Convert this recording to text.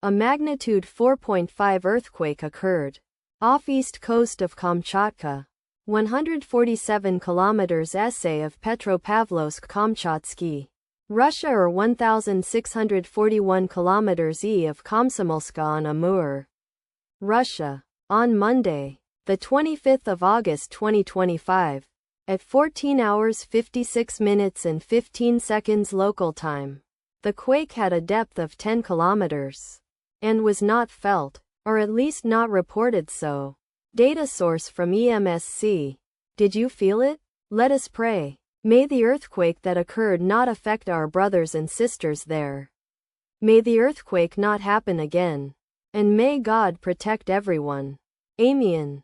A magnitude 4.5 earthquake occurred off east coast of Kamchatka, 147 kilometers essay of Petropavlovsk-Kamchatsky, Russia, or 1,641 kilometers e of Komsomolsk-on-Amur, Russia. On Monday, the 25th of August 2025, at 14 hours 56 minutes and 15 seconds local time, the quake had a depth of 10 kilometers and was not felt, or at least not reported so. Data source from EMSC. Did you feel it? Let us pray. May the earthquake that occurred not affect our brothers and sisters there. May the earthquake not happen again. And may God protect everyone. Amen.